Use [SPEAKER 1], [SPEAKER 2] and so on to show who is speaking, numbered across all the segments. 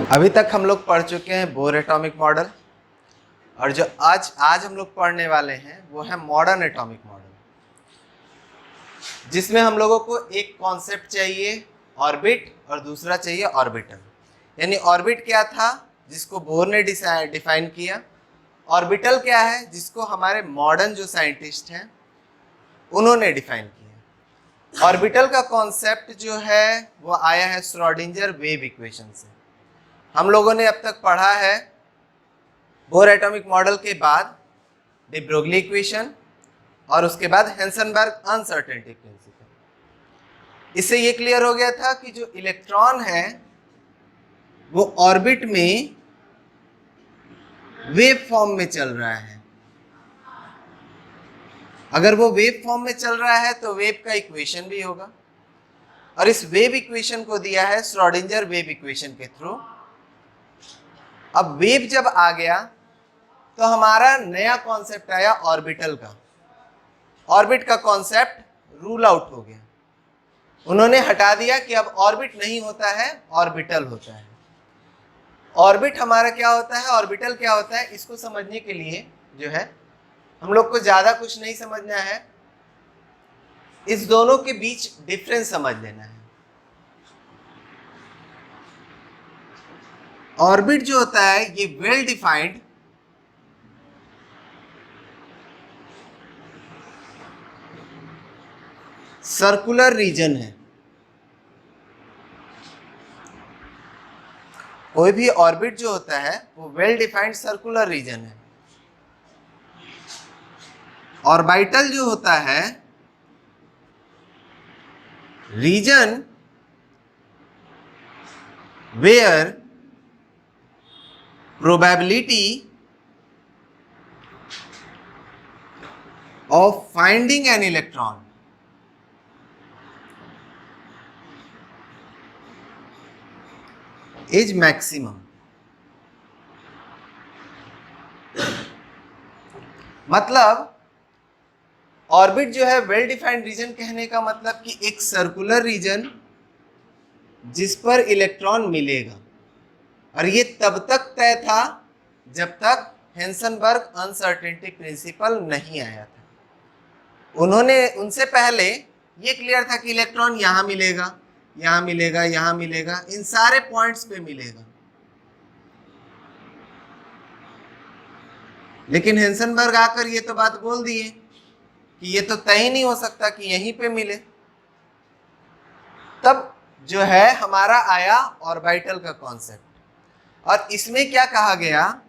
[SPEAKER 1] अभी तक हम लोग पढ़ चुके हैं बोर एटॉमिक मॉडल, और जो आज हम लोग पढ़ने वाले हैं वो है मॉडर्न एटॉमिक मॉडल, जिसमें हम लोगों को एक कॉन्सेप्ट चाहिए ऑर्बिट और दूसरा चाहिए ऑर्बिटल। यानी ऑर्बिट क्या था जिसको बोर ने डिफाइन किया, ऑर्बिटल क्या है जिसको हमारे मॉडर्न जो साइंटिस्ट हैं उन्होंने डिफाइन किया। ऑर्बिटल का कॉन्सेप्ट जो है वो आया है श्रोडिंगर वेव इक्वेशन से। हम लोगों ने अब तक पढ़ा है बोर एटॉमिक मॉडल के बाद डी ब्रोगली इक्वेशन और उसके बाद हेंसनबर्ग अनसर्टेनिटी प्रिंसिपल। इससे ये क्लियर हो गया था कि जो इलेक्ट्रॉन है वो ऑर्बिट में वेव फॉर्म में चल रहा है। अगर वो वेव फॉर्म में चल रहा है तो वेव का इक्वेशन भी होगा, और इस वेव इक्वेशन को दिया है श्रोडिंगर वेव इक्वेशन के थ्रू। अब वेव जब आ गया तो हमारा नया कॉन्सेप्ट आया ऑर्बिटल का। ऑर्बिट का कॉन्सेप्ट रूल आउट हो गया, उन्होंने हटा दिया कि अब ऑर्बिट नहीं होता है, ऑर्बिटल होता है। ऑर्बिट हमारा क्या होता है, ऑर्बिटल क्या होता है, इसको समझने के लिए जो है हम लोग को ज्यादा कुछ नहीं समझना है, इस दोनों के बीच डिफरेंस समझ लेना है। ऑर्बिट जो होता है ये वेल डिफाइंड सर्कुलर रीजन है। कोई भी ऑर्बिट जो होता है वो वेल डिफाइंड सर्कुलर रीजन है। ऑर्बिटल जो होता है region where probability of finding an electron is maximum. मतलब ऑर्बिट जो है वेल डिफाइंड रीजन कहने का मतलब कि एक सर्कुलर रीजन जिस पर इलेक्ट्रॉन मिलेगा, और ये तब तक तय था जब तक हेंसनबर्ग अनसर्टेनिटी प्रिंसिपल नहीं आया था। उन्होंने उनसे पहले ये क्लियर था कि इलेक्ट्रॉन यहां मिलेगा, यहां मिलेगा, यहां मिलेगा, इन सारे पॉइंट्स पे मिलेगा। लेकिन हेंसनबर्ग आकर ये तो बात बोल दिए कि ये तो तय ही नहीं हो सकता कि यहीं पे मिले। तब जो है हमारा आया ऑर्बिटल का कॉन्सेप्ट, और इसमें क्या कहा गया,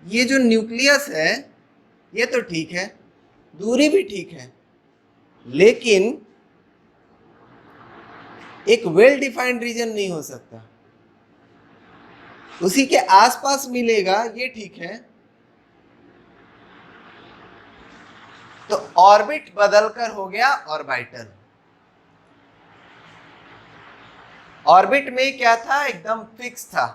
[SPEAKER 1] ये जो न्यूक्लियस है ये तो ठीक है, दूरी भी ठीक है, लेकिन एक वेल डिफाइंड रीजन नहीं हो सकता। उसी के आसपास मिलेगा ये ठीक है। तो ऑर्बिट बदलकर हो गया ऑर्बिटल। ऑर्बिट में क्या था, एकदम फिक्स था,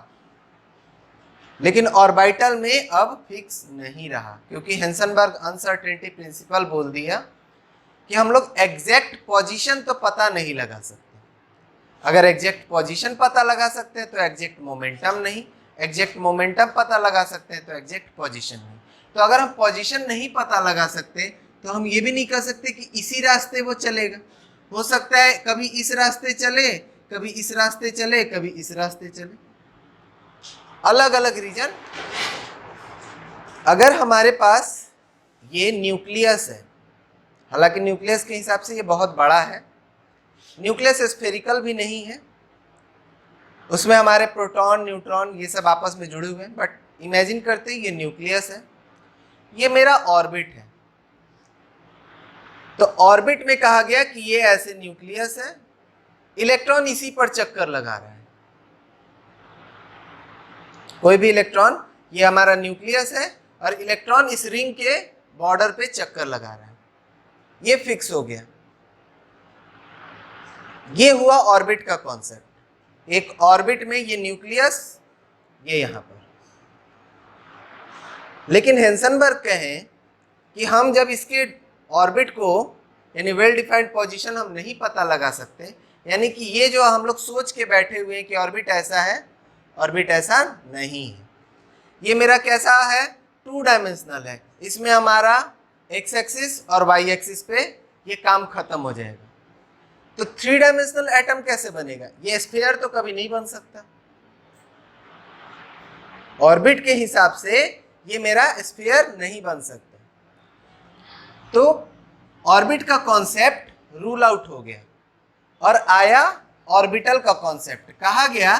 [SPEAKER 1] लेकिन ऑर्बिटल में अब फिक्स नहीं रहा, क्योंकि हेंसनबर्ग अनसर्टेनिटी प्रिंसिपल बोल दिया कि हम लोग एग्जैक्ट पोजीशन तो पता नहीं लगा सकते। अगर एग्जैक्ट पोजीशन पता लगा सकते हैं तो एग्जैक्ट मोमेंटम नहीं, एग्जैक्ट मोमेंटम पता लगा सकते हैं तो एग्जैक्ट पोजीशन नहीं। तो अगर हम पोजीशन नहीं पता लगा सकते तो हम ये भी नहीं कह सकते कि इसी रास्ते वो चलेगा। हो सकता है कभी इस रास्ते चले, कभी इस रास्ते चले, कभी इस रास्ते चले, अलग अलग रीजन। अगर हमारे पास ये न्यूक्लियस है, हालांकि न्यूक्लियस के हिसाब से ये बहुत बड़ा है, न्यूक्लियस स्फेरिकल भी नहीं है, उसमें हमारे प्रोटॉन न्यूट्रॉन ये सब आपस में जुड़े हुए हैं, बट इमेजिन करते हैं ये न्यूक्लियस है, ये मेरा ऑर्बिट है। तो ऑर्बिट में कहा गया कि ये ऐसे न्यूक्लियस है, इलेक्ट्रॉन इसी पर चक्कर लगा रहा है। कोई भी इलेक्ट्रॉन, ये हमारा न्यूक्लियस है और इलेक्ट्रॉन इस रिंग के बॉर्डर पे चक्कर लगा रहा है, ये फिक्स हो गया। ये हुआ ऑर्बिट का कॉन्सेप्ट। एक ऑर्बिट में ये न्यूक्लियस, ये यहां पर। लेकिन हेंसनबर्ग कहें कि हम जब इसके ऑर्बिट को यानी वेल डिफाइंड पोजीशन हम नहीं पता लगा सकते, यानी कि ये जो हम लोग सोच के बैठे हुए हैं कि ऑर्बिट ऐसा है ऑर्बिट ऐसा नहीं है। ये मेरा कैसा है, 2 डायमेंशनल है, इसमें हमारा एक्स एक्सिस और वाई एक्सिस पे ये काम खत्म हो जाएगा। तो 3 डायमेंशनल एटम कैसे बनेगा, ये स्फीयर तो कभी नहीं बन सकता। ऑर्बिट के हिसाब से ये मेरा स्फीयर नहीं बन सकता। तो ऑर्बिट का कॉन्सेप्ट रूल आउट हो गया और आया ऑर्बिटल का कॉन्सेप्ट। कहा गया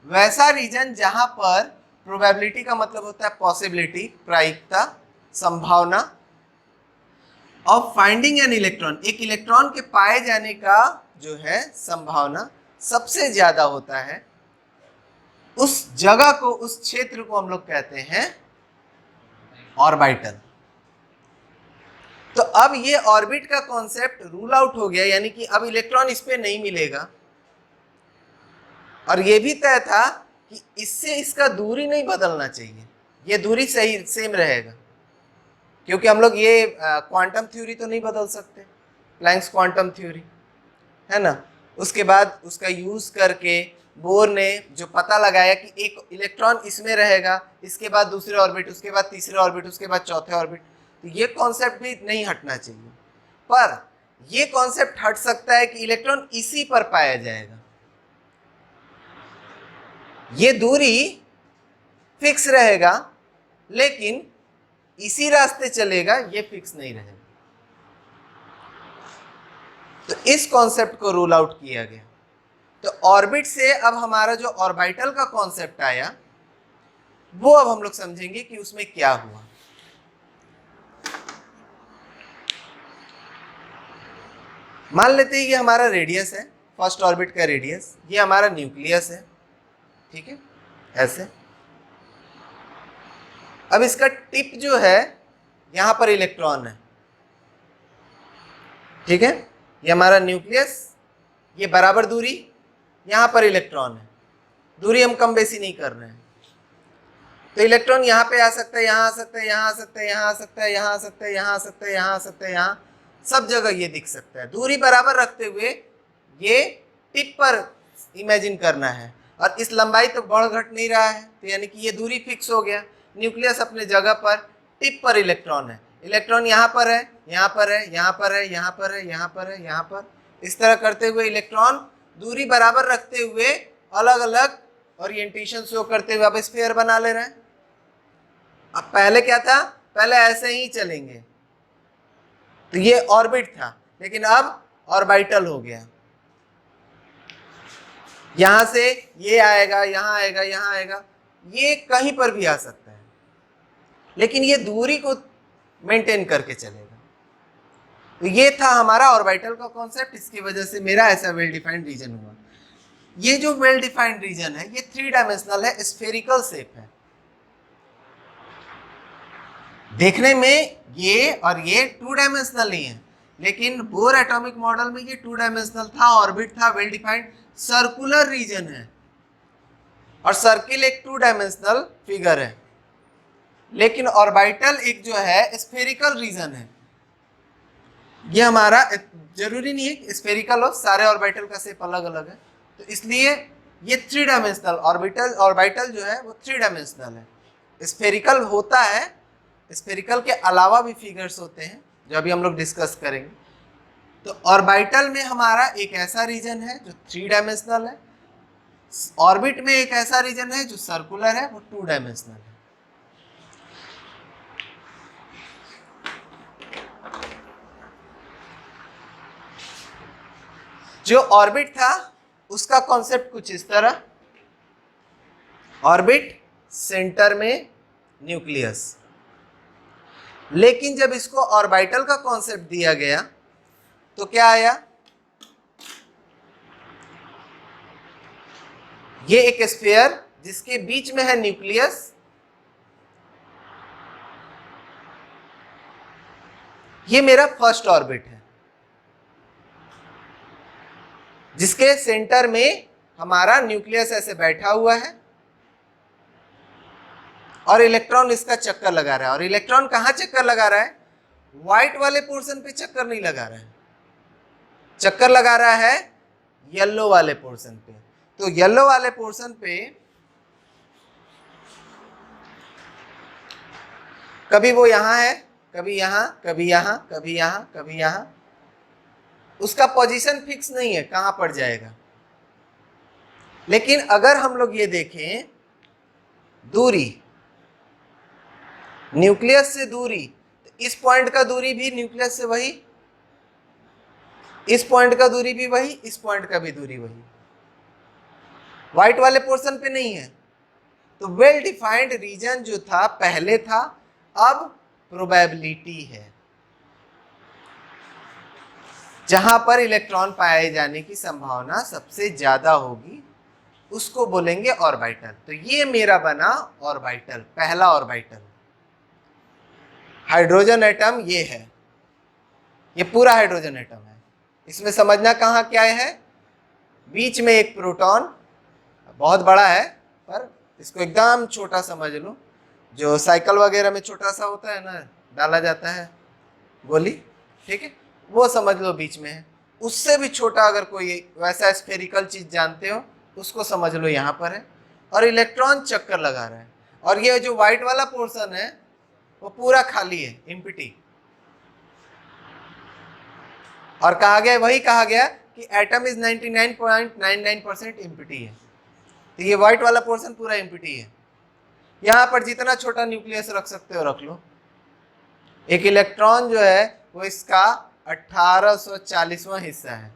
[SPEAKER 1] वैसा रीजन जहां पर प्रोबेबिलिटी का मतलब होता है पॉसिबिलिटी, प्रायिकता, संभावना ऑफ फाइंडिंग एन इलेक्ट्रॉन, एक इलेक्ट्रॉन के पाए जाने का जो है संभावना सबसे ज्यादा होता है, उस जगह को, उस क्षेत्र को हम लोग कहते हैं ऑर्बिटल। तो अब ये ऑर्बिट का कॉन्सेप्ट रूल आउट हो गया, यानी कि अब इलेक्ट्रॉन इस पे नहीं मिलेगा। और ये भी तय था कि इससे इसका दूरी नहीं बदलना चाहिए, ये दूरी सही सेम रहेगा, क्योंकि हम लोग ये क्वांटम थ्योरी तो नहीं बदल सकते, प्लैंक्स क्वांटम थ्योरी है ना। उसके बाद उसका यूज करके बोर ने जो पता लगाया कि एक इलेक्ट्रॉन इसमें रहेगा, इसके बाद दूसरे ऑर्बिट, उसके बाद तीसरे ऑर्बिट, उसके बाद चौथे ऑर्बिट, तो ये कॉन्सेप्ट भी नहीं हटना चाहिए। पर ये कॉन्सेप्ट हट सकता है कि इलेक्ट्रॉन इसी पर पाया जाएगा, ये दूरी फिक्स रहेगा, लेकिन इसी रास्ते चलेगा, ये फिक्स नहीं रहेगा। तो इस कॉन्सेप्ट को रूल आउट किया गया। तो ऑर्बिट से अब हमारा जो ऑर्बिटल का कॉन्सेप्ट आया, वो अब हम लोग समझेंगे कि उसमें क्या हुआ। मान लेते हैं ये हमारा रेडियस है, फर्स्ट ऑर्बिट का रेडियस, ये हमारा न्यूक्लियस है, ठीक है, ऐसे। अब इसका टिप जो है, यहां पर इलेक्ट्रॉन है, ठीक है, ये हमारा न्यूक्लियस, ये बराबर दूरी, यहां पर इलेक्ट्रॉन है, दूरी हम कम बेसी नहीं कर रहे हैं। तो इलेक्ट्रॉन यहां पे आ सकता है, यहां आ सकता है, यहां आ सकता है, यहां आ सकता है, यहां आ सकता है, यहां आ सकता है, यहां आ सकता है, यहां सब जगह ये दिख सकता है। दूरी बराबर रखते हुए ये टिप पर इमेजिन करना है, और इस लंबाई तो बढ़ घट नहीं रहा है, तो यानी कि ये दूरी फिक्स हो गया। न्यूक्लियस अपने जगह पर, टिप पर इलेक्ट्रॉन है, इलेक्ट्रॉन यहाँ पर है, यहाँ पर है, यहाँ पर है, यहाँ पर है, यहाँ पर है, यहाँ पर, इस तरह करते हुए इलेक्ट्रॉन दूरी बराबर रखते हुए अलग अलग ओरिएंटेशन शो करते हुए अब स्फीयर बना ले रहे हैं। अब पहले क्या था, पहले ऐसे ही चलेंगे, तो ये ऑर्बिट था, लेकिन अब ऑर्बिटल हो गया। यहां से ये आएगा, यहां आएगा, यहां आएगा, ये कहीं पर भी आ सकता है, लेकिन ये दूरी को मेंटेन करके चलेगा। तो ये था हमारा ऑर्बिटल का कॉन्सेप्ट, इसकी वजह से मेरा ऐसा वेल डिफाइंड रीजन हुआ। ये जो वेल डिफाइंड रीजन है, ये 3 डायमेंशनल है, स्फेरिकल शेप है। देखने में ये और ये 2 डायमेंशनल नहीं है, लेकिन बोर एटॉमिक मॉडल में ये 2 डायमेंशनल था, ऑर्बिट था, वेल डिफाइंड सर्कुलर रीजन है, और सर्किल एक 2 डायमेंशनल फिगर है, लेकिन ऑर्बिटल एक जो है स्फेरिकल रीजन है। ये हमारा जरूरी नहीं है कि स्फेरिकल हो, सारे ऑर्बिटल का शेप अलग अलग है, तो इसलिए ये 3 डायमेंशनल ऑर्बिटल जो है वो 3 डायमेंशनल है। स्फेरिकल होता है, स्फेरिकल के अलावा भी फिगर्स होते हैं जो अभी हम लोग डिस्कस करेंगे। तो ऑर्बिटल में हमारा एक ऐसा रीजन है जो 3 डायमेंशनल है, ऑर्बिट में एक ऐसा रीजन है जो सर्कुलर है, वो 2 डायमेंशनल है। जो ऑर्बिट था उसका कॉन्सेप्ट कुछ इस तरह, ऑर्बिट, सेंटर में न्यूक्लियस। लेकिन जब इसको ऑर्बिटल का कॉन्सेप्ट दिया गया तो क्या आया, ये एक स्फीयर जिसके बीच में है न्यूक्लियस, ये मेरा फर्स्ट ऑर्बिट है, जिसके सेंटर में हमारा न्यूक्लियस ऐसे बैठा हुआ है और इलेक्ट्रॉन इसका चक्कर लगा रहा है। और इलेक्ट्रॉन कहाँ चक्कर लगा रहा है, व्हाइट वाले पोर्शन पे चक्कर नहीं लगा रहा है, चक्कर लगा रहा है येलो वाले पोर्शन पे। तो येलो वाले पोर्शन पे कभी वो यहाँ है, कभी यहाँ, कभी यहाँ, कभी यहाँ, कभी यहाँ, उसका पोजीशन फिक्स नहीं है कहां पर जाएगा। लेकिन अगर हम लोग ये देखें दूरी, न्यूक्लियस से दूरी, तो इस पॉइंट का दूरी भी न्यूक्लियस से वही, इस पॉइंट का दूरी भी वही, इस पॉइंट का भी दूरी वही, व्हाइट वाले पोर्शन पे नहीं है। तो वेल डिफाइंड रीजन जो था पहले था, अब प्रोबेबिलिटी है, जहां पर इलेक्ट्रॉन पाए जाने की संभावना सबसे ज्यादा होगी उसको बोलेंगे ऑर्बिटल। तो ये मेरा बना ऑर्बिटल, पहला ऑर्बिटल। हाइड्रोजन एटम ये है, ये पूरा हाइड्रोजन एटम है। इसमें समझना कहाँ क्या है, बीच में एक प्रोटॉन, बहुत बड़ा है पर इसको एकदम छोटा समझ लो, जो साइकिल वगैरह में छोटा सा होता है ना, डाला जाता है गोली, ठीक है, वो समझ लो बीच में है। उससे भी छोटा अगर कोई वैसा स्फेरिकल चीज जानते हो उसको समझ लो यहाँ पर है, और इलेक्ट्रॉन चक्कर लगा रहा है। और ये जो व्हाइट वाला पोर्शन है वो पूरा खाली है, एम्प्टी। और कहा गया, वही कहा गया कि एटम इज 99.99% एम्प्टी है। तो ये व्हाइट वाला पोर्शन पूरा एम्प्टी है। यहाँ पर जितना छोटा न्यूक्लियस रख सकते हो रख लो। एक इलेक्ट्रॉन जो है वो इसका 1840वां हिस्सा है,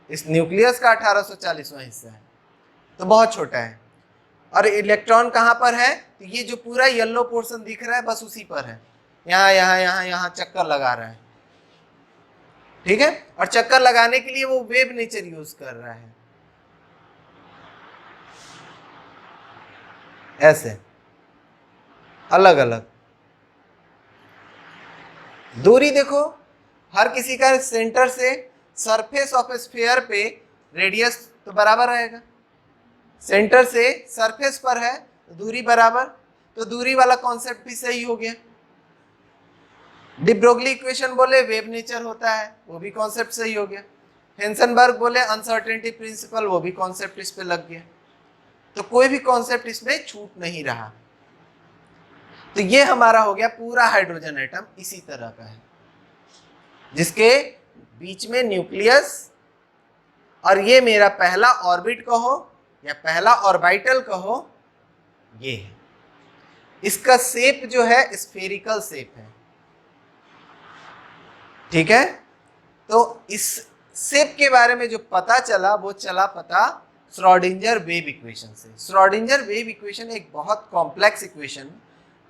[SPEAKER 1] इस न्यूक्लियस का 1840वां हिस्सा है, तो बहुत छोटा है। और इलेक्ट्रॉन कहाँ पर है, तो ये जो पूरा येलो पोर्शन दिख रहा है बस उसी पर है, यहाँ यहाँ यहाँ यहाँ चक्कर लगा रहा है, ठीक है। और चक्कर लगाने के लिए वो वेव नेचर यूज कर रहा है, ऐसे अलग अलग दूरी देखो। हर किसी का सेंटर से सरफेस ऑफ स्फीयर पे रेडियस तो बराबर रहेगा, सेंटर से सरफेस पर है तो दूरी बराबर, तो दूरी वाला कॉन्सेप्ट भी सही हो गया। डी ब्रोगली इक्वेशन बोले वेव नेचर होता है, वो भी कॉन्सेप्ट सही हो गया। हेंसनबर्ग बोले अनसर्टेनिटी प्रिंसिपल, वो भी कॉन्सेप्ट इस पे लग गया। तो कोई भी कॉन्सेप्ट इसमें छूट नहीं रहा। तो ये हमारा हो गया पूरा हाइड्रोजन एटम इसी तरह का है, जिसके बीच में न्यूक्लियस, और ये मेरा पहला ऑर्बिट कहो या पहला ऑर्बिटल कहो, ये है। इसका शेप जो है स्फेरिकल शेप है, ठीक है। तो इस शेप के बारे में जो पता चला वो चला पता श्रोडिंगर वेव इक्वेशन से। श्रोडिंगर वेव इक्वेशन एक बहुत कॉम्प्लेक्स इक्वेशन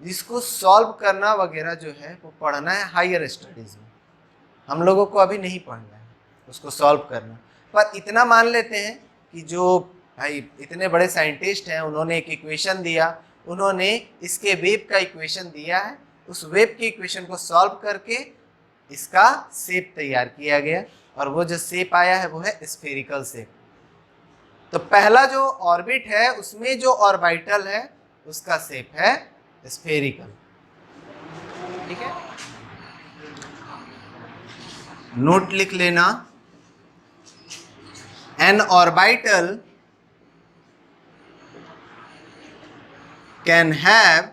[SPEAKER 1] जिसको सॉल्व करना वगैरह जो है वो पढ़ना है हायर स्टडीज में, हम लोगों को अभी नहीं पढ़ना है उसको सॉल्व करना। पर इतना मान लेते हैं कि जो भाई इतने बड़े साइंटिस्ट हैं उन्होंने एक इक्वेशन दिया, उन्होंने इसके वेव का इक्वेशन दिया है, उस वेव की इक्वेशन को सॉल्व करके इसका शेप तैयार किया गया, और वो जो शेप आया है वो है स्फेरिकल शेप। तो पहला जो ऑर्बिट है उसमें जो ऑर्बिटल है उसका शेप है स्फेरिकल, ठीक है। नोट लिख लेना, N orbital can have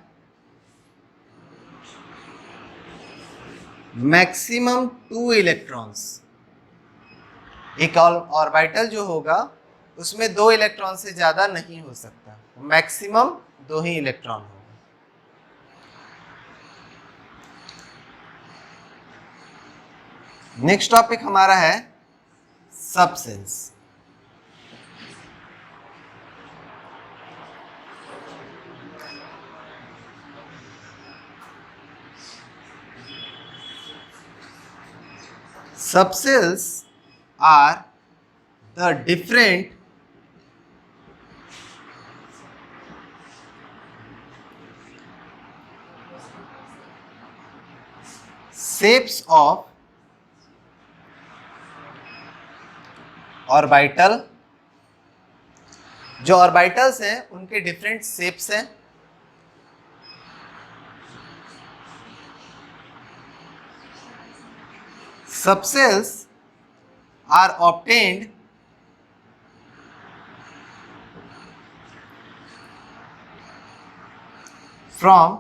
[SPEAKER 1] maximum 2 electrons. एक ऑर्बिटल जो होगा उसमें 2 इलेक्ट्रॉन से ज्यादा नहीं हो सकता, मैक्सिमम 2 ही इलेक्ट्रॉन होगा। नेक्स्ट टॉपिक हमारा है subcells. Subcells are the different shapes of orbital. जो ऑर्बिटल्स हैं उनके डिफरेंट शेप्स हैं। Subcells are obtained from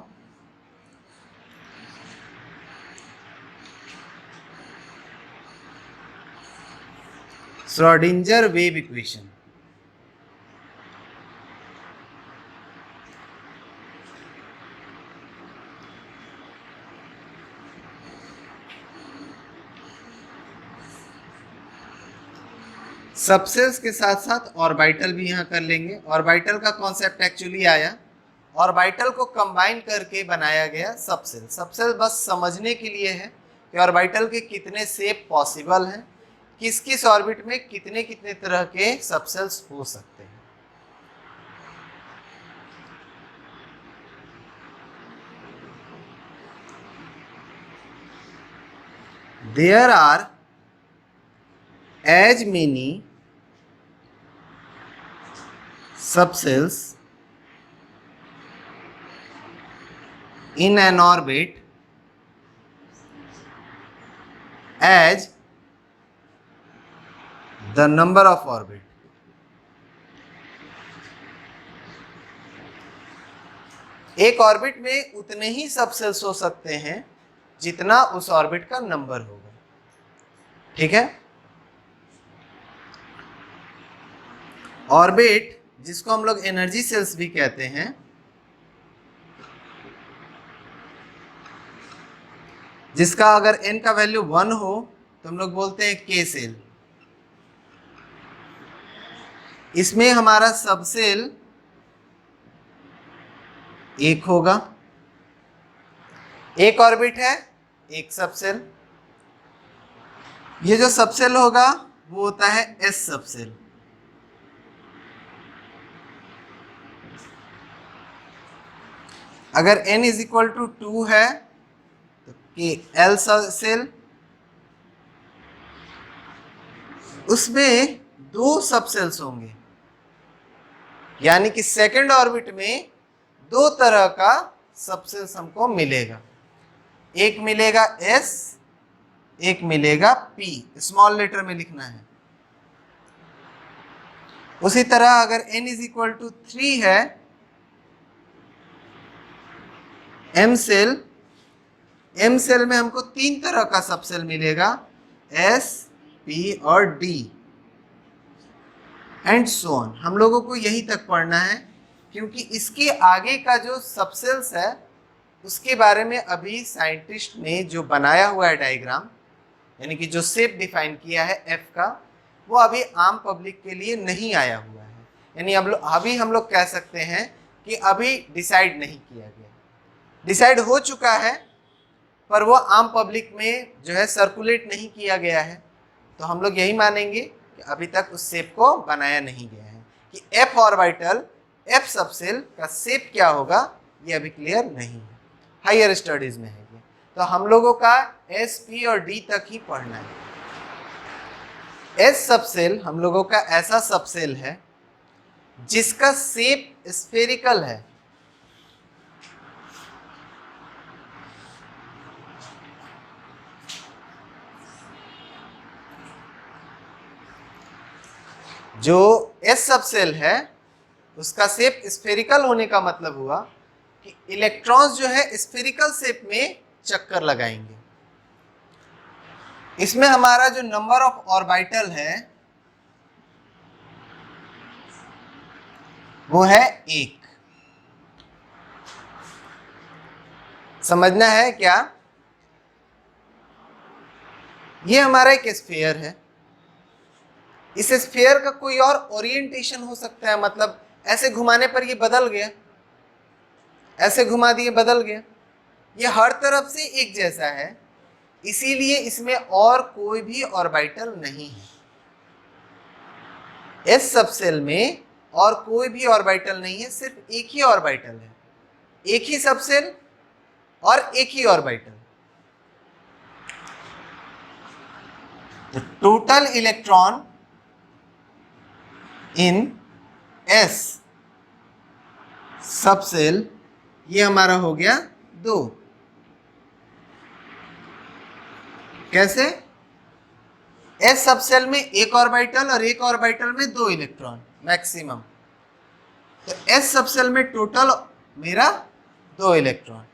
[SPEAKER 1] Schrodinger wave equation. Subcells के साथ साथ ऑर्बिटल भी यहाँ कर लेंगे। ऑर्बिटल का कॉन्सेप्ट एक्चुअली आया, ऑर्बिटल को कंबाइन करके बनाया गया सबसेल। सबसेल बस समझने के लिए है कि ऑर्बिटल के कितने शेप पॉसिबल हैं, किस किस ऑर्बिट में कितने कितने तरह के सबसेल्स हो सकते हैं। There are as many subcells in an orbit as the number of orbit। एक ऑर्बिट में उतने ही सबसेल्स हो सकते हैं जितना उस ऑर्बिट का नंबर होगा। ठीक है, ऑर्बिट जिसको हम लोग एनर्जी सेल्स भी कहते हैं, जिसका अगर n का वैल्यू 1 हो तो हम लोग बोलते हैं k सेल। इसमें हमारा सबसेल एक होगा, एक ऑर्बिट है एक सबसेल। ये जो सबसेल होगा वो होता है s सबसेल। अगर n इज इक्वल टू 2 है तो l सेल, उसमें 2 सबसेल्स होंगे, यानी कि सेकंड ऑर्बिट में 2 तरह का सबसेल्स हमको मिलेगा। एक मिलेगा s, एक मिलेगा p, स्मॉल लेटर में लिखना है। उसी तरह अगर n इज इक्वल टू 3 है, m सेल में हमको 3 तरह का सबसेल मिलेगा, s, p और d एंड सो ऑन। हम लोगों को यही तक पढ़ना है, क्योंकि इसके आगे का जो सबसेल्स है उसके बारे में अभी साइंटिस्ट ने जो बनाया हुआ है डायग्राम, यानी कि जो शेप डिफाइन किया है f का, वो अभी आम पब्लिक के लिए नहीं आया हुआ है। यानी अभी हम लोग कह सकते हैं कि अभी डिसाइड नहीं किया गया। डिसाइड हो चुका है पर वो आम पब्लिक में जो है सर्कुलेट नहीं किया गया है। तो हम लोग यही मानेंगे कि अभी तक उस शेप को बनाया नहीं गया है कि f ऑर्बिटल, f सबसेल का शेप क्या होगा, ये अभी क्लियर नहीं है, हायर स्टडीज में है ये। तो हम लोगों का s, p और d तक ही पढ़ना है। s सबसेल हम लोगों का ऐसा सबसेल है जिसका शेप स्फेरिकल है। जो s सबसेल है उसका शेप स्फेरिकल होने का मतलब हुआ कि इलेक्ट्रॉन्स जो है स्फेरिकल शेप में चक्कर लगाएंगे। इसमें हमारा जो नंबर ऑफ ऑर्बिटल है वो है 1। समझना है क्या? ये हमारा एक स्फीयर है, इस स्फीयर का कोई और ओरिएंटेशन हो सकता है, मतलब ऐसे घुमाने पर ये बदल गया, ऐसे घुमा दिए बदल गया। ये हर तरफ से एक जैसा है, इसीलिए इसमें और कोई भी ऑर्बिटल नहीं है। एस सबसेल में और कोई भी ऑर्बिटल नहीं है, सिर्फ एक ही ऑर्बिटल है, एक ही सबसेल और एक ही orbital. The total electron in S subshell ये हमारा हो गया 2। कैसे? S सबसेल में एक ऑर्बिटल और एक ऑर्बिटल में 2 इलेक्ट्रॉन मैक्सिमम। तो S सबसेल में टोटल मेरा 2 इलेक्ट्रॉन।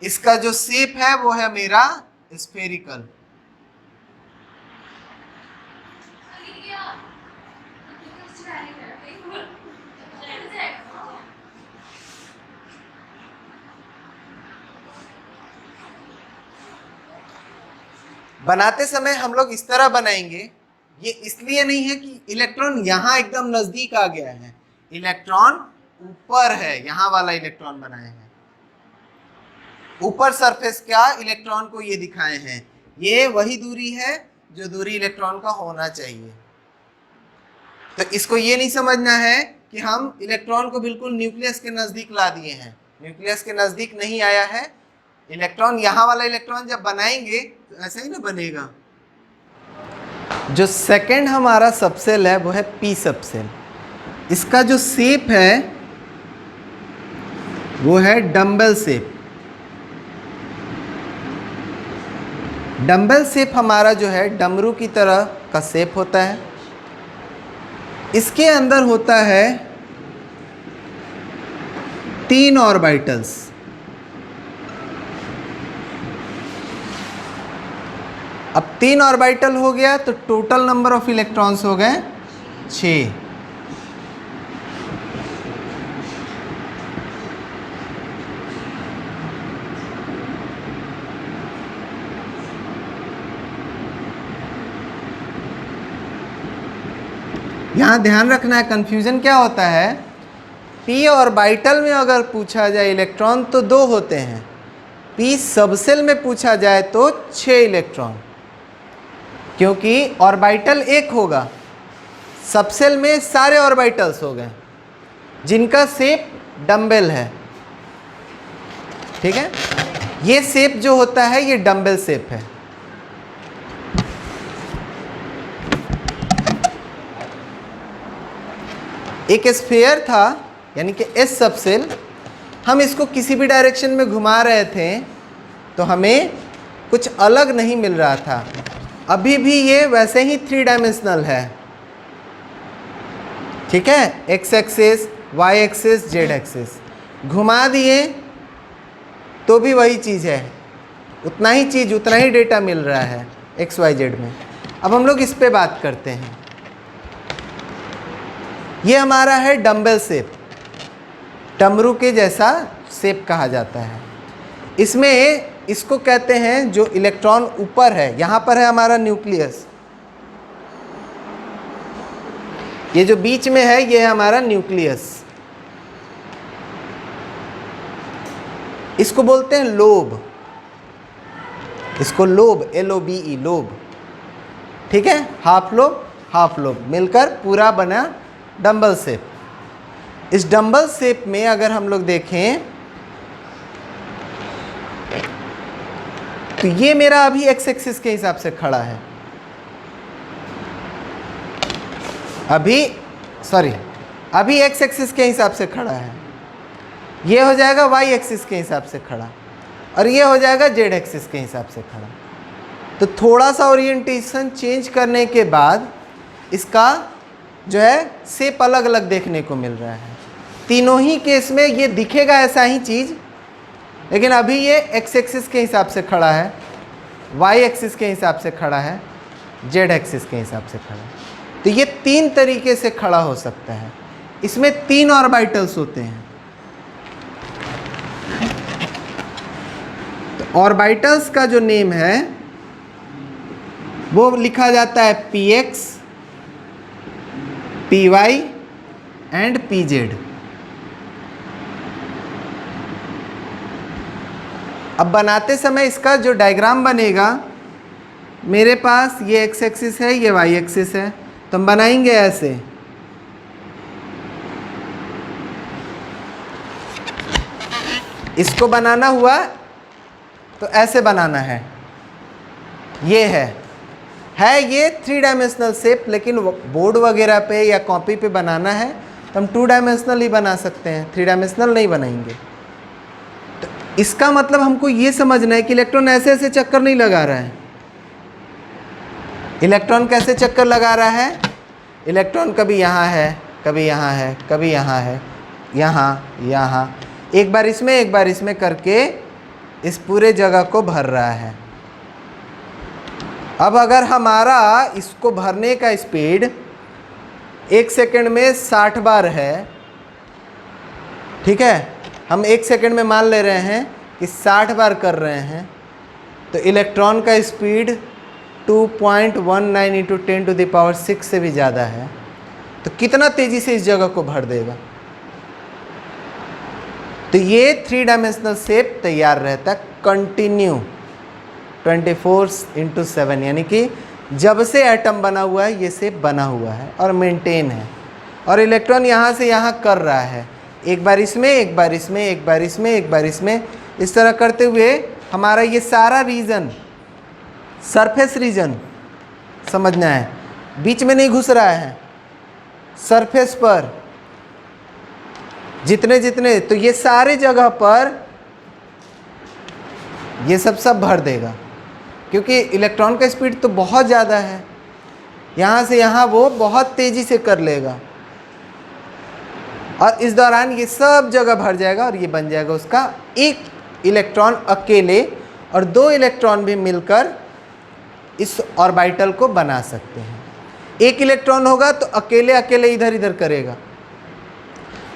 [SPEAKER 1] इसका जो शेप है वो है मेरा स्फेरिकल। बनाते समय हम लोग इस तरह बनाएंगे, ये इसलिए नहीं है कि इलेक्ट्रॉन यहाँ एकदम नजदीक आ गया है, इलेक्ट्रॉन ऊपर है, यहाँ वाला इलेक्ट्रॉन बनाए हैं, ऊपर सरफेस क्या इलेक्ट्रॉन को ये दिखाए हैं, ये वही दूरी है जो दूरी इलेक्ट्रॉन का होना चाहिए। तो इसको ये नहीं समझना है कि हम इलेक्ट्रॉन को बिल्कुल न्यूक्लियस के नजदीक ला दिए हैं, न्यूक्लियस के नजदीक नहीं आया है इलेक्ट्रॉन। यहाँ वाला इलेक्ट्रॉन जब बनाएंगे तो ऐसा ही ना बनेगा। जो सेकंड हमारा सबसेल है वो है पी सबसेल। इसका जो शेप है वो है डम्बल शेप। डम्बल शेप हमारा जो है डमरू की तरह का शेप होता है। इसके अंदर होता है 3 ऑर्बिटल्स। अब 3 ऑर्बिटल हो गया तो टोटल नंबर ऑफ इलेक्ट्रॉन्स हो गए 6। यहाँ ध्यान रखना है, कंफ्यूजन क्या होता है, पी ऑर्बिटल में अगर पूछा जाए इलेक्ट्रॉन तो 2 होते हैं, पी सबसेल में पूछा जाए तो 6 इलेक्ट्रॉन, क्योंकि ऑर्बिटल एक होगा, सबसेल में सारे ऑर्बिटल्स हो गए जिनका शेप डम्बल है। ठीक है, ये शेप जो होता है ये डम्बल शेप है। एक स्फीयर था यानी कि एस सबसेल, हम इसको किसी भी डायरेक्शन में घुमा रहे थे तो हमें कुछ अलग नहीं मिल रहा था। अभी भी ये वैसे ही 3 डायमेंशनल है। ठीक है, X axis, Y axis, Z axis, घुमा दिए तो भी वही चीज़ है, उतना ही चीज़, उतना ही डेटा मिल रहा है एक्स वाई जेड में। अब हम लोग इस पे बात करते हैं। ये हमारा है डम्बल शेप, डमरू के जैसा शेप कहा जाता है। इसमें इसको कहते हैं जो इलेक्ट्रॉन ऊपर है, यहाँ पर है हमारा न्यूक्लियस, ये जो बीच में है ये है हमारा न्यूक्लियस। इसको बोलते हैं लोब, इसको लोब, LOBE, लोब। ठीक है, हाफ लोब हाफ लोब मिलकर पूरा बना डम्बल शेप। इस डम्बल शेप में अगर हम लोग देखें तो ये मेरा अभी एक्स एक्सिस के हिसाब से खड़ा है, अभी एक्स एक्सिस के हिसाब से खड़ा है। ये हो जाएगा वाई एक्सिस के हिसाब से खड़ा, और ये हो जाएगा जेड एक्सिस के हिसाब से खड़ा। तो थोड़ा सा ओरिएंटेशन चेंज करने के बाद इसका जो है शेप अलग अलग देखने को मिल रहा है। तीनों ही केस में ये दिखेगा ऐसा ही चीज़, लेकिन अभी ये एक्स एक्सिस के हिसाब से खड़ा है, वाई एक्सिस के हिसाब से खड़ा है, जेड एक्सिस के हिसाब से खड़ा है। तो ये 3 तरीके से खड़ा हो सकता है। इसमें 3 ऑर्बिटल्स होते हैं। तो ऑर्बिटल्स का जो नेम है वो लिखा जाता है px, py एंड pz। अब बनाते समय इसका जो डायग्राम बनेगा, मेरे पास ये एक्स एक्सिस है, ये वाई एक्सिस है, तो हम बनाएंगे ऐसे। इसको बनाना हुआ तो ऐसे बनाना है। ये है ये 3 डायमेंशनल शेप, लेकिन बोर्ड वगैरह पे या कॉपी पे बनाना है तो हम 2 डायमेंशनल ही बना सकते हैं, 3 डायमेंशनल नहीं बनाएंगे। तो इसका मतलब हमको ये समझना है कि इलेक्ट्रॉन ऐसे ऐसे चक्कर नहीं लगा रहा है। इलेक्ट्रॉन कैसे चक्कर लगा रहा है, इलेक्ट्रॉन कभी यहाँ है, कभी यहाँ है, कभी यहाँ है, यहाँ, एक बार इसमें करके इस पूरे जगह को भर रहा है। अब अगर हमारा इसको भरने का स्पीड 1 सेकंड में 60 बार है, ठीक है, हम 1 सेकंड में मान ले रहे हैं कि 60 बार कर रहे हैं, तो इलेक्ट्रॉन का स्पीड 2.19 इंटू 10⁶ से भी ज़्यादा है, तो कितना तेज़ी से इस जगह को भर देगा। तो ये 3 डायमेंशनल शेप तैयार रहता है कंटिन्यू 24/7, यानी कि जब से एटम बना हुआ है ये शेप बना हुआ है और मेंटेन है। और इलेक्ट्रॉन यहाँ से यहाँ कर रहा है, एक बार इसमें, एक बार इसमें, एक बार इसमें, एक बार इसमें, इस तरह करते हुए हमारा ये सारा रीजन, सरफेस रीजन समझना है, बीच में नहीं घुस रहा है, सरफेस पर जितने जितने, तो ये सारे जगह पर ये सब भर देगा, क्योंकि इलेक्ट्रॉन का स्पीड तो बहुत ज़्यादा है, यहाँ से यहाँ वो बहुत तेज़ी से कर लेगा और इस दौरान ये सब जगह भर जाएगा और ये बन जाएगा उसका एक इलेक्ट्रॉन अकेले, और 2 इलेक्ट्रॉन भी मिलकर इस ऑर्बिटल को बना सकते हैं। एक इलेक्ट्रॉन होगा तो अकेले अकेले इधर इधर करेगा,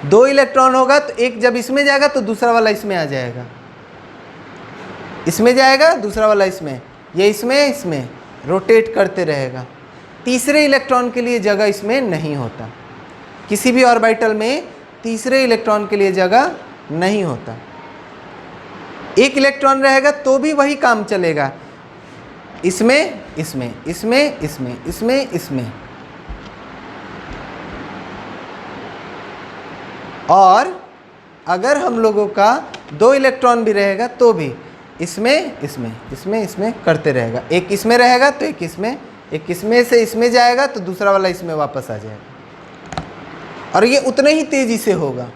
[SPEAKER 1] 2 इलेक्ट्रॉन होगा तो एक जब इसमें जाएगा तो दूसरा वाला इसमें आ जाएगा, इसमें जाएगा दूसरा वाला इसमें, ये इसमें रोटेट करते रहेगा। तीसरे इलेक्ट्रॉन के लिए जगह इसमें नहीं होता, किसी भी ऑर्बिटल में तीसरे इलेक्ट्रॉन के लिए जगह नहीं होता। एक इलेक्ट्रॉन रहेगा तो भी वही काम चलेगा, इसमें इसमें इसमें इसमें इसमें इसमें, और अगर हम लोगों का 2 इलेक्ट्रॉन भी रहेगा तो भी इसमें इसमें इसमें इसमें करते रहेगा। एक इसमें रहेगा तो एक इसमें, एक इसमें से इसमें जाएगा तो दूसरा वाला इसमें वापस आ जाएगा, और ये उतने ही तेजी से होगा।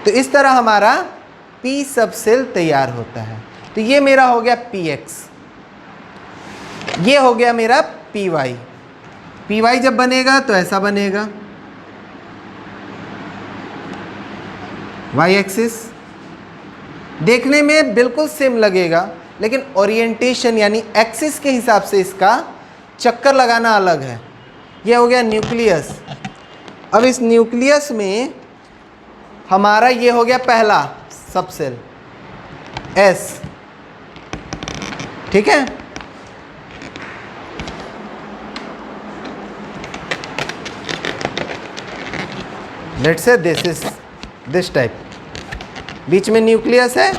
[SPEAKER 1] तो इस तरह हमारा p सब सेल तैयार होता है। तो ये मेरा हो गया px, ये हो गया मेरा py। py जब बनेगा तो ऐसा बनेगा, y एक्सिस देखने में बिल्कुल सेम लगेगा, लेकिन ओरिएंटेशन यानी एक्सिस के हिसाब से इसका चक्कर लगाना अलग है। ये हो गया न्यूक्लियस। अब इस न्यूक्लियस में हमारा ये हो गया पहला सब सेल S, ठीक है। Let's say this is this type, बीच में न्यूक्लियस है,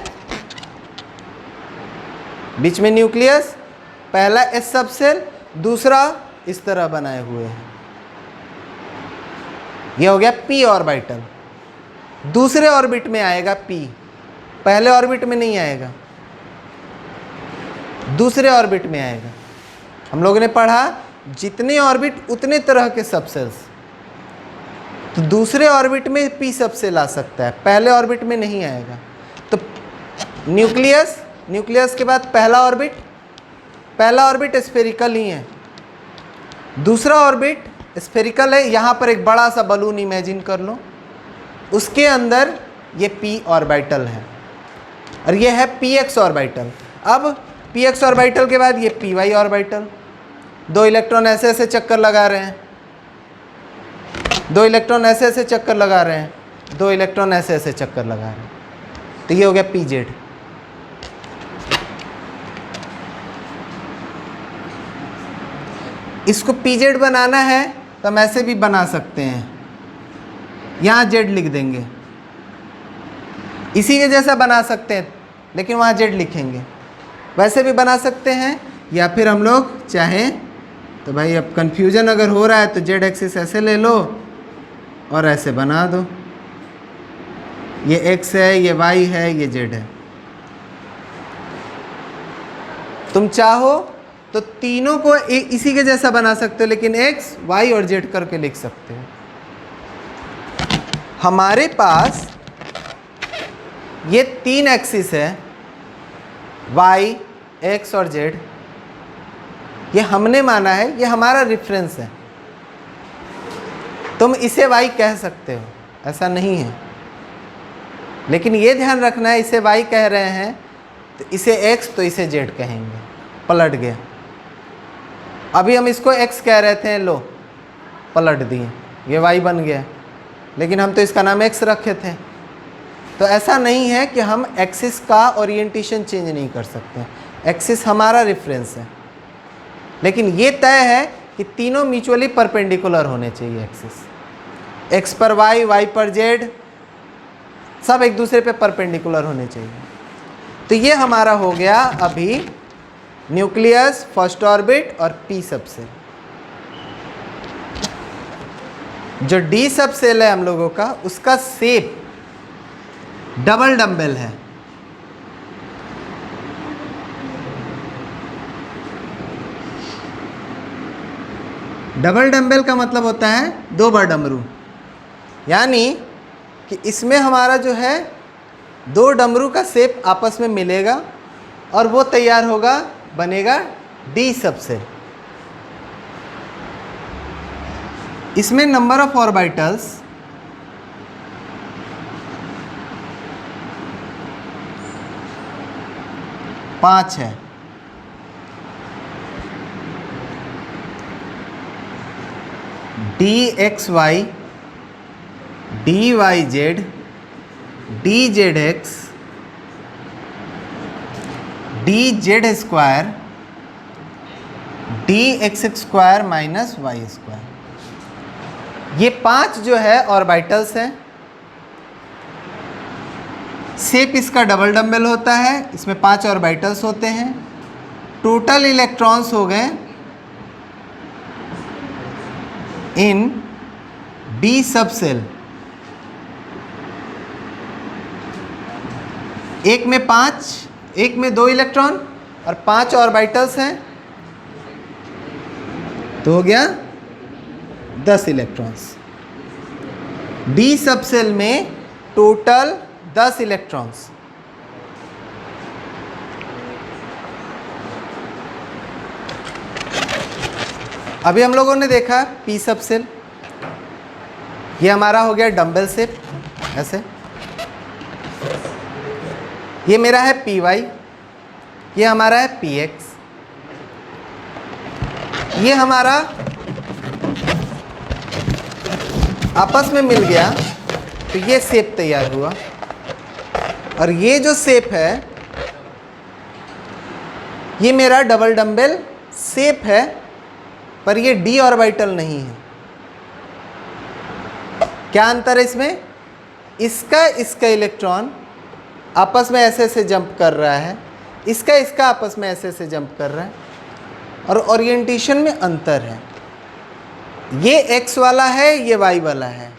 [SPEAKER 1] बीच में न्यूक्लियस, पहला S सब सेल, दूसरा इस तरह बनाए हुए हैं। यह हो गया p ऑर्बिटल। दूसरे ऑर्बिट में आएगा p, पहले ऑर्बिट में नहीं आएगा, दूसरे ऑर्बिट में आएगा। हम लोगों ने पढ़ा जितने ऑर्बिट उतने तरह के सबसेल्स, तो दूसरे ऑर्बिट में p सबसेल आ सकता है, पहले ऑर्बिट में नहीं आएगा। तो न्यूक्लियस, न्यूक्लियस के बाद पहला ऑर्बिट स्फेरिकल ही है, दूसरा ऑर्बिट स्फेरिकल है। यहाँ पर एक बड़ा सा बलून इमेजिन कर लो, उसके अंदर ये p ऑर्बिटल है और ये है px ऑर्बिटल। अब px ऑर्बिटल के बाद ये py ऑर्बिटल, 2 इलेक्ट्रॉन ऐसे ऐसे चक्कर लगा रहे हैं, 2 इलेक्ट्रॉन ऐसे ऐसे चक्कर लगा रहे हैं, 2 इलेक्ट्रॉन ऐसे ऐसे चक्कर लगा रहे हैं। तो ये हो गया pz। इसको pz बनाना है तो हम ऐसे भी बना सकते हैं, यहाँ z लिख देंगे, इसी के जैसा बना सकते हैं लेकिन वहाँ z लिखेंगे, वैसे भी बना सकते हैं। या फिर हम लोग चाहें तो भाई अब कन्फ्यूजन अगर हो रहा है तो z एक्सिस ऐसे ले लो और ऐसे बना दो, ये x है, ये y है, ये z है। तुम चाहो तो तीनों को इसी के जैसा बना सकते हो, लेकिन x, y और z करके लिख सकते हो। हमारे पास ये 3 एक्सिस है, y, x और z, ये हमने माना है, ये हमारा रेफरेंस है। तुम इसे y कह सकते हो, ऐसा नहीं है, लेकिन ये ध्यान रखना है इसे y कह रहे हैं तो इसे x तो इसे z कहेंगे, पलट गया। अभी हम इसको x कह रहे थे, लो पलट दिए, ये y बन गया, लेकिन हम तो इसका नाम x रखे थे। तो ऐसा नहीं है कि हम एक्सिस का ओरिएंटेशन चेंज नहीं कर सकते, एक्सिस हमारा रेफरेंस है, लेकिन ये तय है कि तीनों म्यूचुअली परपेंडिकुलर होने चाहिए एक्सिस, एक्स पर वाई, वाई पर जेड, सब एक दूसरे पे परपेंडिकुलर होने चाहिए। तो ये हमारा हो गया अभी न्यूक्लियस, फर्स्ट ऑर्बिट और पी सबसेल। जो डी सबसेल है हम लोगों का, उसका शेप डबल डंबल है। डबल डंबल का मतलब होता है दो बार डमरू, यानी कि इसमें हमारा जो है दो डमरू का शेप आपस में मिलेगा और वो तैयार होगा, बनेगा डी सबसेल। इसमें नंबर ऑफ ऑर्बिटल्स 5 है। D X Y, D Y Z, D Z X, D Z square, D X square minus Y square. ये 5 जो है ऑर्बिटल्स हैं। शेप इसका डबल डंबल होता है, इसमें 5 ऑर्बिटल्स होते हैं। टोटल इलेक्ट्रॉन्स हो गए इन डी सबसेल, एक में 5, एक में 2 इलेक्ट्रॉन और 5 ऑर्बिटल्स हैं, तो हो गया 10 इलेक्ट्रॉन्स। डी सबसेल में टोटल 10 इलेक्ट्रॉन्स। अभी हम लोगों ने देखा पी सबसेल, ये हमारा हो गया डंबल शेप ऐसे। ये मेरा है पी वाई, ये हमारा है पी एक्स, ये हमारा आपस में मिल गया तो ये शेप तैयार हुआ। और ये जो शेप है ये मेरा डबल डंबल शेप है, पर ये डी ऑर्बिटल नहीं है। क्या अंतर है इसमें? इसका इलेक्ट्रॉन आपस में ऐसे ऐसे जंप कर रहा है, इसका आपस में ऐसे ऐसे जंप कर रहा है, और ओरिएंटेशन में अंतर है। ये एक्स वाला है, ये वाई वाला है,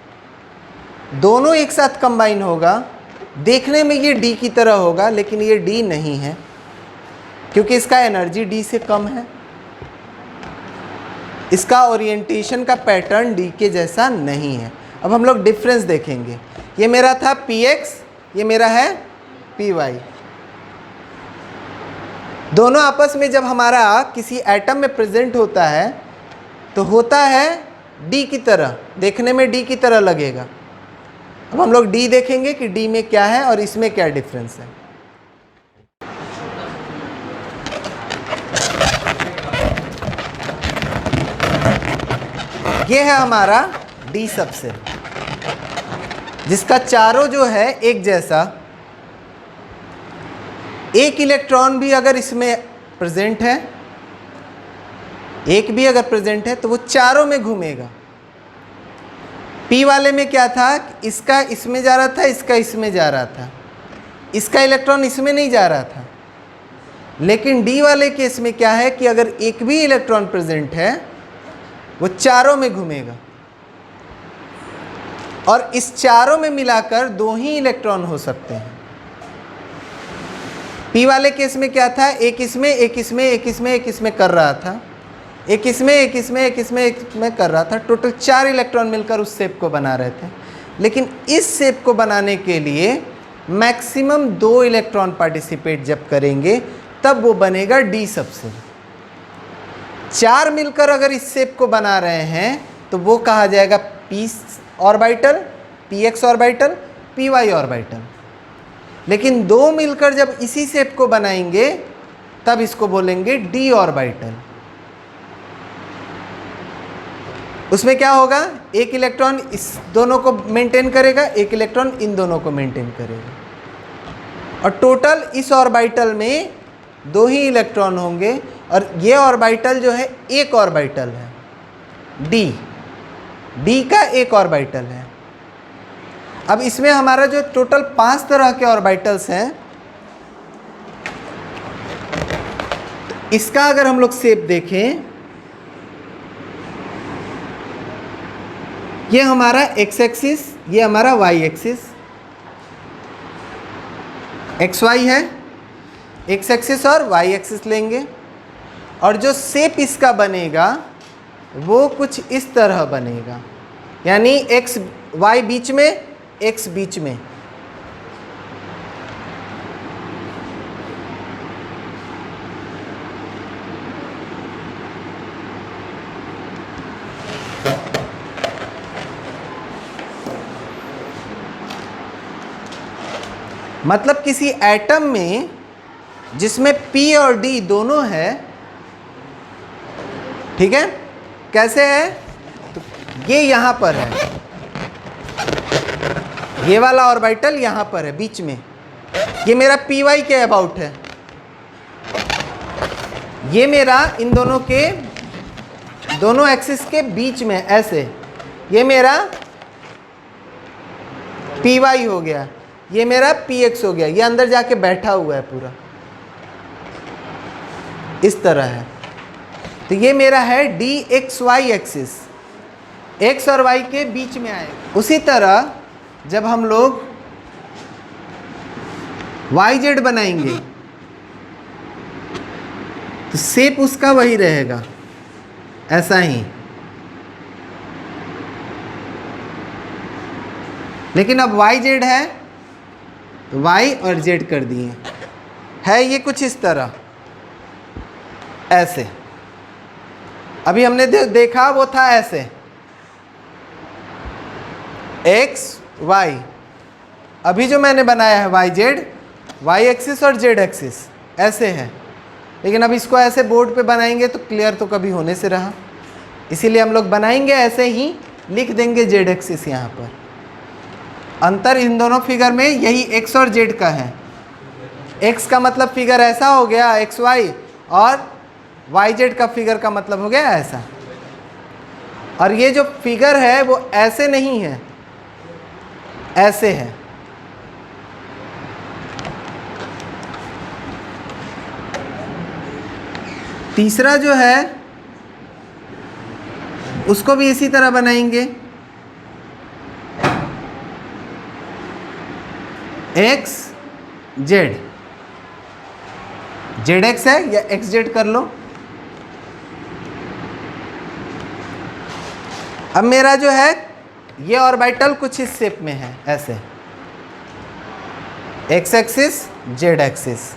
[SPEAKER 1] दोनों एक साथ कंबाइन होगा, देखने में ये डी की तरह होगा, लेकिन ये डी नहीं है क्योंकि इसका एनर्जी डी से कम है। इसका ओरिएंटेशन का पैटर्न डी के जैसा नहीं है। अब हम लोग डिफरेंस देखेंगे। ये मेरा था पी एक्स, ये मेरा है पी वाई। दोनों आपस में जब हमारा किसी एटम में प्रेजेंट होता है तो होता है डी की तरह, देखने में डी की तरह लगेगा। अब हम लोग डी देखेंगे कि डी में क्या है और इसमें क्या डिफरेंस है। ये है हमारा डी सबसेल, जिसका चारों जो है एक जैसा, एक इलेक्ट्रॉन भी अगर इसमें प्रेजेंट है, एक भी अगर प्रेजेंट है तो वो चारों में घूमेगा। पी वाले में क्या था, इसका इसमें जा रहा था, इसका इसमें जा रहा था, इसका इलेक्ट्रॉन इसमें नहीं जा रहा था। लेकिन डी वाले केस में क्या है कि अगर एक भी इलेक्ट्रॉन प्रेजेंट है वो चारों में घूमेगा, और इस चारों में मिलाकर 2 ही इलेक्ट्रॉन हो सकते हैं। पी वाले केस में क्या था, एक इसमें एक इसमें एक इसमें एक इसमें कर रहा था, एक इसमें एक इसमें एक इसमें एक इसमें कर रहा था। टोटल 4 इलेक्ट्रॉन मिलकर उस शेप को बना रहे थे। लेकिन इस शेप को बनाने के लिए मैक्सिमम 2 इलेक्ट्रॉन पार्टिसिपेट जब करेंगे तब वो बनेगा डी सबसेल। 4 मिलकर अगर इस शेप को बना रहे हैं तो वो कहा जाएगा P orbital, P X orbital, P Y orbital. लेकिन 2 मिलकर जब इसी शेप को बनाएंगे तब इसको बोलेंगे डी ऑर्बिटल। उसमें क्या होगा, एक इलेक्ट्रॉन इस दोनों को मेंटेन करेगा, एक इलेक्ट्रॉन इन दोनों को मेंटेन करेगा, और टोटल इस ऑर्बिटल में 2 ही इलेक्ट्रॉन होंगे, और ये ऑर्बिटल जो है एक ऑर्बिटल है, डी का एक ऑर्बिटल है। अब इसमें हमारा जो टोटल 5 तरह के ऑर्बिटल्स हैं, तो इसका अगर हम लोग शेप देखें, ये हमारा एक्स एक्सिस, ये हमारा वाई एक्सिस, एक्स वाई है, एक्स एक्सिस और वाई एक्सिस लेंगे, और जो शेप इसका बनेगा वो कुछ इस तरह बनेगा, यानी एक्स वाई बीच में, एक्स बीच में। मतलब किसी एटम में जिसमें P और D दोनों है, ठीक है, कैसे है, तो ये यहां पर है, ये वाला ऑर्बिटल यहां पर है बीच में, ये मेरा पी वाई के अबाउट है, ये मेरा इन दोनों के, दोनों एक्सिस के बीच में ऐसे, ये मेरा पी वाई हो गया, ये मेरा पी एक्स हो गया, ये अंदर जाके बैठा हुआ है पूरा, इस तरह है। तो ये मेरा है D X Y axis, X और वाई के बीच में आएगा। उसी तरह जब हम लोग वाई जेड बनाएंगे तो शेप उसका वही रहेगा, ऐसा ही, लेकिन अब वाई जेड है तो वाई और जेड कर दिए, है ये कुछ इस तरह, ऐसे। अभी हमने देखा वो था ऐसे, एक्स वाई, अभी जो मैंने बनाया है वाई जेड, वाई एक्सिस और जेड एक्सिस ऐसे है, लेकिन अब इसको ऐसे बोर्ड पे बनाएंगे तो क्लियर तो कभी होने से रहा, इसीलिए हम लोग बनाएंगे ऐसे ही, लिख देंगे जेड एक्सिस यहाँ पर। अंतर इन दोनों फिगर में यही एक्स और जेड का है, एक्स का मतलब फिगर ऐसा हो गया एक्स वाई, और वाई जेड का फिगर का मतलब हो गया ऐसा। और ये जो फिगर है वो ऐसे नहीं है, ऐसे है। तीसरा जो है उसको भी इसी तरह बनाएंगे, एक्स जेड, जेड एक्स है या एक्स जेड कर लो। अब मेरा जो है ये ऑर्बिटल कुछ इस शेप में है, ऐसे, x axis Z axis.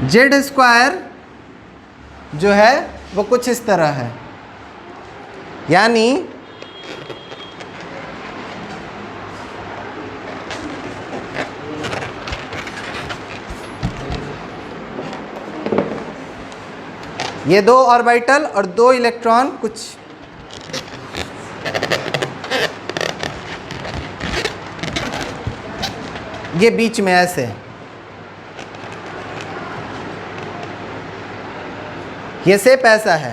[SPEAKER 1] Z square जो है वो कुछ इस तरह है, यानी ये 2 ऑर्बिटल और 2 इलेक्ट्रॉन कुछ ये बीच में ऐसे, ये शेप ऐसा है।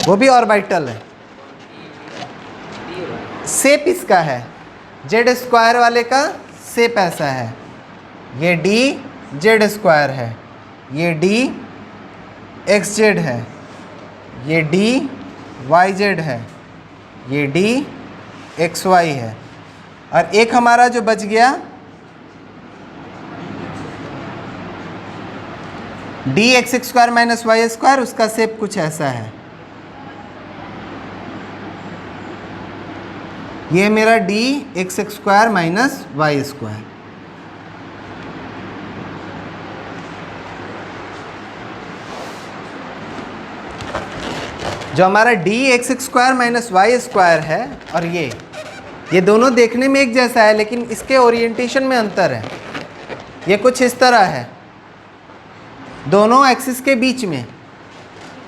[SPEAKER 1] वो भी ऑर्बिटल है, शेप इसका है, जेड स्क्वायर वाले का शेप ऐसा है, ये डी जेड स्क्वायर है, ये डी एक्स जेड है, ये डी वाई जेड है, ये डी एक्स वाई है, और एक हमारा जो बच गया D X square minus Y square, उसका शेप कुछ ऐसा है। ये मेरा D X square minus Y square. जो हमारा dx² माइनस y² है और ये दोनों देखने में एक जैसा है, लेकिन इसके ओरिएंटेशन में अंतर है। ये कुछ इस तरह है दोनों एक्सिस के बीच में,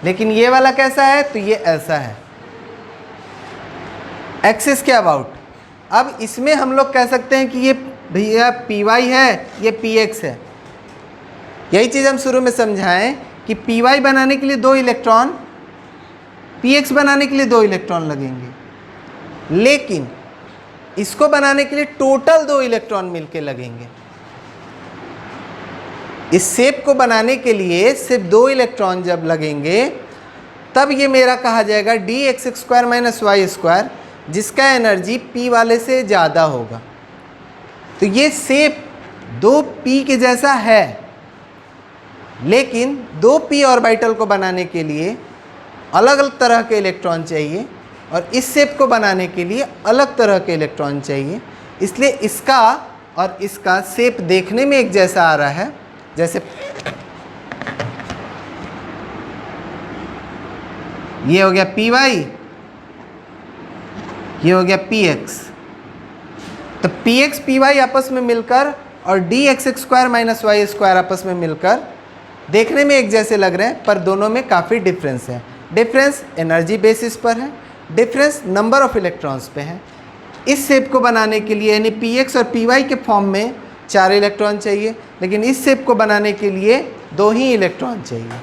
[SPEAKER 1] लेकिन ये वाला कैसा है, तो ये ऐसा है एक्सिस के अबाउट। अब इसमें हम लोग कह सकते हैं कि ये भैया py है, ये px है। यही चीज़ हम शुरू में समझाएं कि py बनाने के लिए 2 इलेक्ट्रॉन, px बनाने के लिए 2 इलेक्ट्रॉन लगेंगे, लेकिन इसको बनाने के लिए टोटल 2 इलेक्ट्रॉन मिलके लगेंगे। इस शेप को बनाने के लिए सिर्फ 2 इलेक्ट्रॉन जब लगेंगे तब ये मेरा कहा जाएगा dx² माइनस y², जिसका एनर्जी p वाले से ज़्यादा होगा। तो ये शेप 2p के जैसा है, लेकिन 2p ऑर्बिटल को बनाने के लिए अलग अलग तरह के इलेक्ट्रॉन चाहिए और इस शेप को बनाने के लिए अलग तरह के इलेक्ट्रॉन चाहिए। इसलिए इसका और इसका शेप देखने में एक जैसा आ रहा है, जैसे ये हो गया py, ये हो गया px। तो px py आपस में मिलकर और dx² माइनस y² आपस में मिलकर देखने में एक जैसे लग रहे हैं, पर दोनों में काफ़ी डिफरेंस है। डिफरेंस एनर्जी बेसिस पर है, डिफरेंस नंबर ऑफ इलेक्ट्रॉन्स पे है। इस शेप को बनाने के लिए यानी px और py के फॉर्म में 4 इलेक्ट्रॉन चाहिए, लेकिन इस शेप को बनाने के लिए 2 ही इलेक्ट्रॉन चाहिए।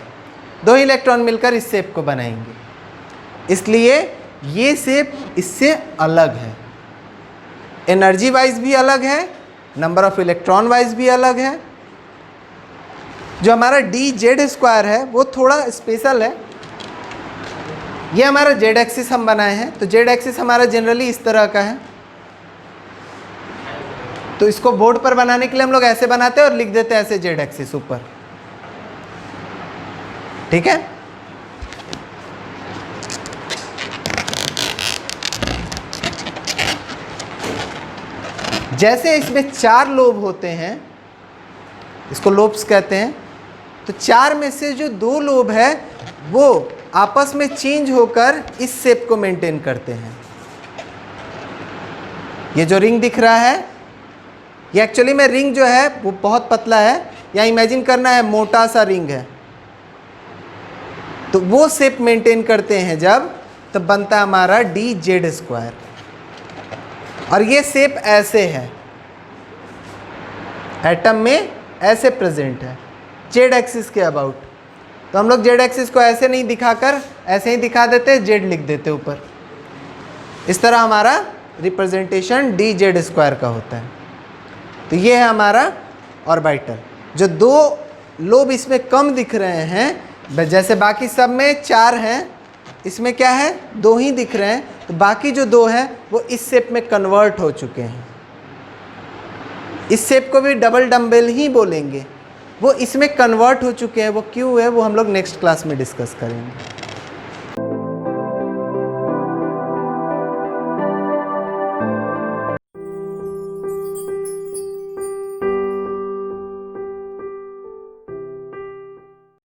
[SPEAKER 1] 2 इलेक्ट्रॉन मिलकर इस शेप को बनाएंगे, इसलिए ये शेप इससे अलग है। एनर्जी वाइज भी अलग है, नंबर ऑफ इलेक्ट्रॉन वाइज भी अलग है। जो हमारा dz² है वो थोड़ा स्पेशल है। ये हमारा z एक्सिस हम बनाए हैं, तो z एक्सिस हमारा जनरली इस तरह का है। तो इसको बोर्ड पर बनाने के लिए हम लोग ऐसे बनाते हैं और लिख देते हैं ऐसे z एक्सिस ऊपर, ठीक है। जैसे इसमें 4 लोब होते हैं, इसको लोब्स कहते हैं, तो 4 में से जो 2 लोब है वो आपस में चेंज होकर इस शेप को मेंटेन करते हैं। ये जो रिंग दिख रहा है, ये एक्चुअली में रिंग जो है वो बहुत पतला है, या इमेजिन करना है मोटा सा रिंग है, तो वो शेप मेंटेन करते हैं जब, तब बनता है हमारा dz²। और ये शेप ऐसे है, एटम में ऐसे प्रेजेंट है z एक्सिस के अबाउट। तो हम लोग z एक्सिस को ऐसे नहीं दिखाकर ऐसे ही दिखा देते, z लिख देते ऊपर। इस तरह हमारा रिप्रेजेंटेशन dz² का होता है। तो ये है हमारा ऑर्बिटल। जो 2 लोब इसमें कम दिख रहे हैं, जैसे बाकी सब में 4 हैं, इसमें क्या है 2 ही दिख रहे हैं, तो बाकी जो 2 हैं वो इस शेप में कन्वर्ट हो चुके हैं। इस शेप को भी डबल डम्बेल ही बोलेंगे, वो इसमें कन्वर्ट हो चुके हैं। वो क्यों है वो हम लोग नेक्स्ट क्लास में डिस्कस करेंगे।